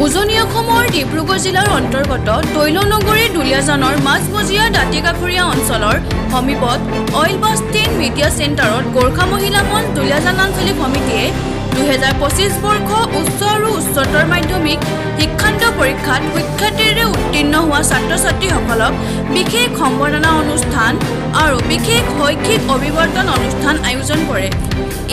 উজনি অসমৰ ডিব্ৰুগড় জিলাৰ অন্তৰ্গত তৈলনগৰী দুলীয়াজানৰ মাজমজিয়া দাঁতিকাষৰীয়া অঞ্চলৰ সমীপত অইল বাষ্টেন মিডিয়া চেণ্টাৰত গোৰ্খা মহিলা মঞ্চ দুলীয়াজান আঞ্চলিক সমিতিয়ে 2025 বৰ্ষ উচ্চ আৰু উচ্চতৰ মাধ্যমিক শিক্ষান্ত পৰীক্ষাত সুখ্যাতিৰে উত্তীৰ্ণ হোৱা ছাত্ৰ-ছাত্ৰীসকলক বিশেষ সম্বৰ্ধনা অনুষ্ঠান আৰু বিশেষ শৈক্ষিক অভিৱৰ্তন অনুষ্ঠান আয়োজন কৰে।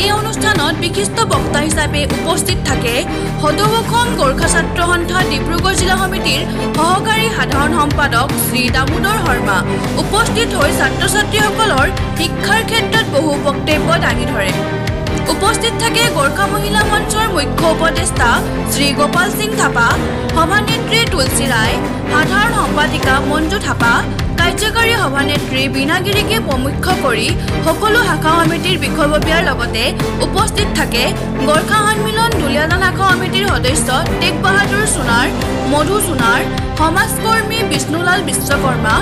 এই অনুষ্ঠানত বিশিষ্ট বক্তা হিচাপে উপস্থিত থাকে সদৌ অসম গোৰ্খা ছাত্ৰ সন্থা ডিব্ৰুগড় জিলা সমিতিৰ সহকাৰী সাধাৰণ সম্পাদক শ্ৰী দামোদৰ শৰ্মা। উপস্থিত হৈ ছাত্ৰ-ছাত্ৰীসকলৰ শিক্ষাৰ ক্ষেত্ৰত বহু বক্তব্য দাঙি ধৰে। উপস্থিত থাকে গোৰ্খা মহিলা মঞ্চৰ মুখ্য উপদেষ্টা শ্ৰী গোপাল সিং থাপা, সভানেত্ৰী তুলসী ৰায়, সাধাৰণ সম্পাদিকা মঞ্জু থাপা, কাৰ্যকাৰী সভানেত্ৰী বীণাগিৰিকে প্ৰমুখ্য কৰি সকলো শাখা সমিতিৰ বিষয়ববীয়াৰ লগতে উপস্থিত থাকে গোৰ্খা সন্মিলন দুলীয়াজান শাখা সমিতিৰ সদস্য টেগ বাহাদুৰ সোণাৰ, মধু সোণাৰ, সমাজকৰ্মী বিষ্ণুলাল বিশ্বকৰ্মা,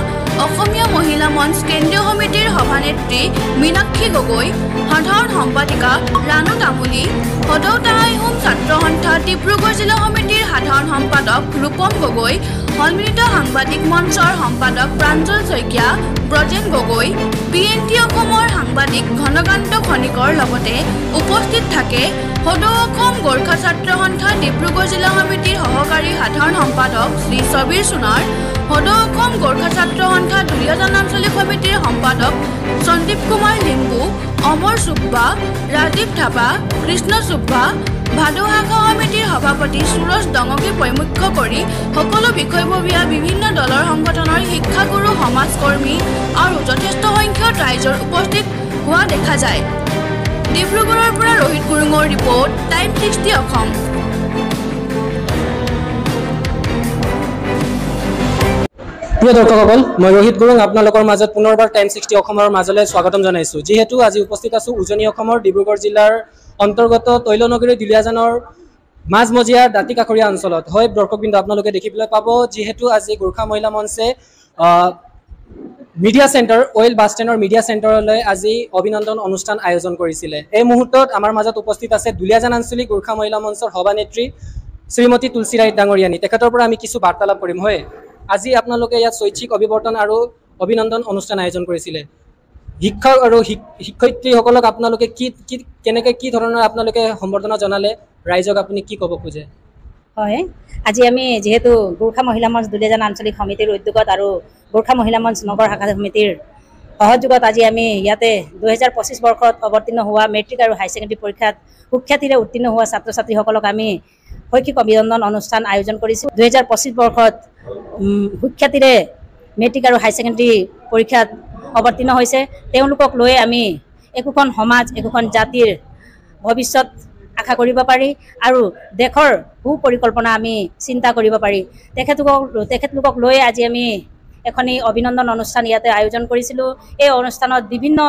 অসমীয়া মহিলা মঞ্চ কেন্দ্ৰীয় সমিতিৰ সভানেত্ৰী মীনাক্ষী গগৈ, সাধাৰণ সম্পাদিকা ৰাণু তামুলী, সদৌ তাহাই হোম ছাত্ৰ সন্থা ডিব্ৰুগড় জিলা সমিতিৰ সাধাৰণ সম্পাদক ৰূপম গগৈ, সন্মিলিত সাংবাদিক মঞ্চৰ সম্পাদক প্ৰাঞ্জল শইকীয়া, ব্ৰজেন গগৈ, PNT অসমৰ সাংবাদিক ঘনকান্ত খনিকৰ লগতে উপস্থিত থাকে সদৌ অসম গোৰ্খা ছাত্ৰ সন্থা ডিব্ৰুগড় জিলা সমিতিৰ সহকাৰী সাধাৰণ সম্পাদক শ্ৰী ছবিৰ সোণাৰ, সদৌ অসম গোৰ্খা ছাত্ৰ সন্থা দুলীয়াজান আঞ্চলিক সমিতিৰ সম্পাদক সন্দীপ কুমাৰ লিম্বু, অমৰ চুব্বা, ৰাজীৱ থাপা, কৃষ্ণ চুব্বা, ভাদৌ শাখা সমিতিৰ সভাপতি সুৰজ ডঙকে প্ৰমুখ্য কৰি সকলো বিষয়ববীয়া বিভিন্ন দলৰ সংগঠনৰ শিক্ষাগুৰু, সমাজকৰ্মী আৰু যথেষ্ট সংখ্যক ৰাইজৰ উপস্থিত হোৱা দেখা যায়। ডিব্ৰুগড়ৰ পৰা ৰোহিত গুৰুঙৰ ৰিপৰ্ট, টাইম 60 অসম। প্ৰিয় দৰ্শকসকল, মই ৰোহিত গুৰুং আপোনালোকৰ মাজত পুনৰবাৰ টাইম 60 অসমৰ মাজলৈ স্বাগতম জনাইছোঁ। যিহেতু আজি উপস্থিত আছোঁ উজনি অসমৰ ডিব্ৰুগড় জিলাৰ অন্তৰ্গত তৈলনগৰী দুলীয়াজানৰ মাজমজিয়া দাঁতিকাষৰীয়া অঞ্চলত। হয় দৰ্শকবৃন্দ, আপোনালোকে দেখিবলৈ পাব যিহেতু আজি গোৰ্খা মহিলা মঞ্চে মিডিয়া চেণ্টাৰ অইল বাষ্টেনৰ মিডিয়া চেণ্টাৰলৈ আজি অভিনন্দন অনুষ্ঠান আয়োজন কৰিছিলে। এই মুহূৰ্তত আমাৰ মাজত উপস্থিত আছে দুলীয়াজান আঞ্চলিক গোৰ্খা মহিলা মঞ্চৰ সভানেত্ৰী শ্ৰীমতী তুলসী ৰায় ডাঙৰীয়ানী। তেখেতৰ পৰা আমি কিছু বাৰ্তালাপ কৰিম। হয়, আজি আপোনালোকে ইয়াত শৈক্ষিক অভিৱৰ্তন আৰু অভিনন্দন অনুষ্ঠান আয়োজন কৰিছিলে। শিক্ষক আৰু শিক্ষয়িত্ৰীসকলক আপোনালোকে কেনেকৈ কি ধৰণৰ আপোনালোকে সম্বৰ্ধনা জনালে, ৰাইজক আপুনি কি ক'ব খোজে? হয়, আজি আমি যিহেতু গোৰ্খা মহিলা মঞ্চ দুলীয়াজান আঞ্চলিক সমিতিৰ উদ্যোগত আৰু গোৰ্খা মহিলা মঞ্চ নগৰ শাখা সমিতিৰ সহযোগত আজি আমি ইয়াতে 2025 বৰ্ষত অৱতীৰ্ণ হোৱা মেট্ৰিক আৰু হাই ছেকেণ্ডেৰী পৰীক্ষাত সুখ্যাতিৰে উত্তীৰ্ণ হোৱা ছাত্ৰ ছাত্ৰীসকলক আমি শৈক্ষিক অভিনন্দন অনুষ্ঠান আয়োজন কৰিছোঁ। 2025 বৰ্ষত সুখ্যাতিৰে মেট্ৰিক আৰু হাই ছেকেণ্ডেৰী পৰীক্ষাত অৱতীৰ্ণ হৈছে তেওঁলোকক লৈ আমি একোখন সমাজ, একোখন জাতিৰ ভৱিষ্যত আশা কৰিব পাৰি আৰু দেশৰ সুপৰিকল্পনা আমি চিন্তা কৰিব পাৰি। তেখেতলোকক লৈ আজি আমি এখনি অভিনন্দন অনুষ্ঠান ইয়াতে আয়োজন কৰিছিলোঁ। এই অনুষ্ঠানত বিভিন্ন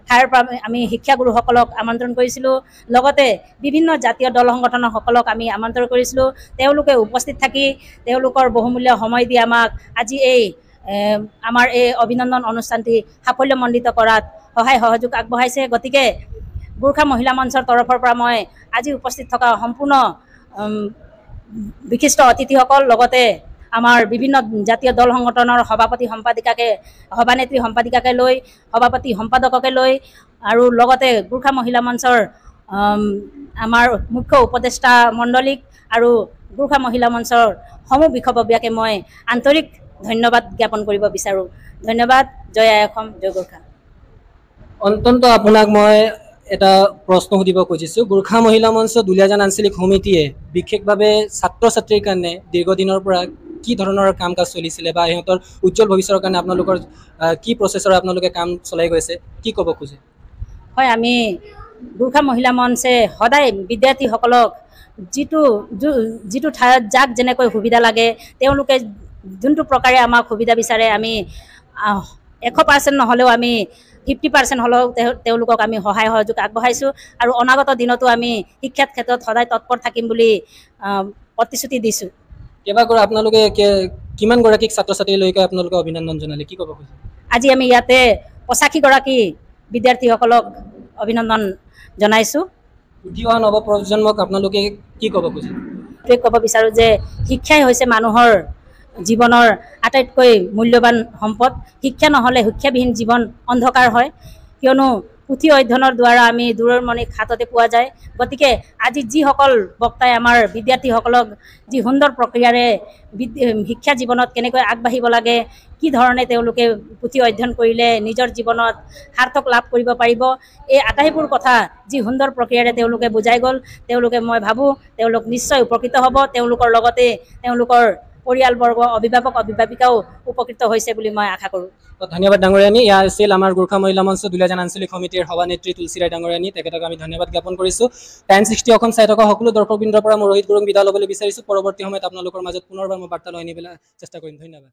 ঠাইৰ পৰা আমি শিক্ষাগুৰুসকলক আমন্ত্ৰণ কৰিছিলোঁ, লগতে বিভিন্ন জাতীয় দল সংগঠনৰ সকলক আমি আমন্ত্ৰণ কৰিছিলোঁ। তেওঁলোকে উপস্থিত থাকি তেওঁলোকৰ বহুমূল্য সময় দি আমাক আজি আমাৰ এই অভিনন্দন অনুষ্ঠানটি সাফল্যমণ্ডিত কৰাত সহায় সহযোগ আগবঢ়াইছে। গতিকে গোৰ্খা মহিলা মঞ্চৰ তৰফৰ পৰা মই আজি উপস্থিত থকা সম্পূৰ্ণ বিশিষ্ট অতিথিসকল, লগতে আমাৰ বিভিন্ন জাতীয় দল সংগঠনৰ সভানেত্ৰী সম্পাদিকাকে লৈ, সভাপতি সম্পাদককে লৈ আৰু লগতে গোৰ্খা মহিলা মঞ্চৰ আমাৰ মুখ্য উপদেষ্টা মণ্ডলীক আৰু গোৰ্খা মহিলা মঞ্চৰ সমূহ বিষয়ববীয়াকে মই আন্তৰিক ধন্যবাদ জ্ঞাপন কৰিব বিচাৰোঁ। ধন্যবাদ। জয় আই অসম, জয় গোৰ্খা। অন্তত আপোনাক মই এটা প্ৰশ্ন সুধিব খুজিছোঁ। গোৰ্খা মহিলা মঞ্চ দুলীয়াজান আঞ্চলিক সমিতিয়ে বিশেষভাৱে ছাত্ৰ ছাত্ৰীৰ কাৰণে দীৰ্ঘদিনৰ পৰা কি ধৰণৰ কাম কাজ চলিছিলে বা সিহঁতৰ উজ্জ্বল ভৱিষ্যতৰ কাৰণে আপোনালোকৰ কি প্ৰচেছৰ আপোনালোকে কাম চলাই গৈছে, কি ক'ব খোজে? হয়, আমি গোৰ্খা মহিলা মঞ্চে সদায় বিদ্যাৰ্থীসকলক যিটো ঠাইত যাক যেনেকৈ সুবিধা লাগে তেওঁলোকে যোনটো প্ৰকাৰে আমাক সুবিধা বিচাৰে আমি 100% নহ'লেও আমি 50% হ'লেও তেওঁলোকক আমি সহায় সহযোগ আগবঢ়াইছোঁ আৰু অনাগত দিনতো আমি শিক্ষাৰ ক্ষেত্ৰত সদায় তৎপৰ থাকিম বুলি প্ৰতিশ্ৰুতি দিছোঁ। কেইবাগৰাকী আপোনালোকে কিমানগৰাকীক ছাত্ৰ ছাত্ৰীলৈকে আপোনালোকে অভিনন্দন জনালে, কি ক'ব খুজিছে? আজি আমি ইয়াতে 85 গৰাকী বিদ্যাৰ্থীসকলক অভিনন্দন জনাইছোঁ। উঠি অহা নৱপ্ৰজন্মক আপোনালোকে কি ক'ব খুজিছে? এইটোৱে ক'ব বিচাৰোঁ যে শিক্ষাই হৈছে মানুহৰ জীৱনৰ আটাইতকৈ মূল্যৱান সম্পদ। শিক্ষা নহ'লে শিক্ষাবিহীন জীৱন অন্ধকাৰ হয়, কিয়নো পুথি অধ্যয়নৰ দ্বাৰা আমি দূৰৰ মণিক হাততে পোৱা যায়। গতিকে আজি যিসকল বক্তাই আমাৰ বিদ্যাৰ্থীসকলক যি সুন্দৰ প্ৰক্ৰিয়াৰে শিক্ষা জীৱনত কেনেকৈ আগবাঢ়িব লাগে, কি ধৰণে তেওঁলোকে পুথি অধ্যয়ন কৰিলে নিজৰ জীৱনত সাৰ্থক লাভ কৰিব পাৰিব, এই আটাইবোৰ কথা যি সুন্দৰ প্ৰক্ৰিয়াৰে তেওঁলোকে বুজাই গ'ল, তেওঁলোকে মই ভাবোঁ তেওঁলোক নিশ্চয় উপকৃত হ'ব। তেওঁলোকৰ লগতে তেওঁলোকৰ পৰিয়ালবৰ্গ, অভিভাৱক অভিভাৱিকাও উপকৃত হৈছে বুলি মই আশা কৰোঁ। ধন্যবাদ ডাঙৰীয়ানী। এয়া আছিল আমাৰ গোৰ্খা মহিলা মঞ্চ দুলীয়াজান আঞ্চলিক সমিতিৰ সভানেত্ৰী তুলসী ৰায় ডাঙৰীয়ানী, তেখেতক আমি ধন্যবাদ জ্ঞাপন কৰিছোঁ। টাইম 60 অসম চাই থকা সকলো দৰ্শকবৃন্দৰ পৰা মই ৰোহিত গুৰুং বিদায় ল'বলৈ বিচাৰিছোঁ। পৰৱৰ্তী সময়ত আপোনালোকৰ মাজত পুনৰবাৰ মই বাৰ্তা লৈ আনিবলৈ চেষ্টা কৰিম। ধন্যবাদ।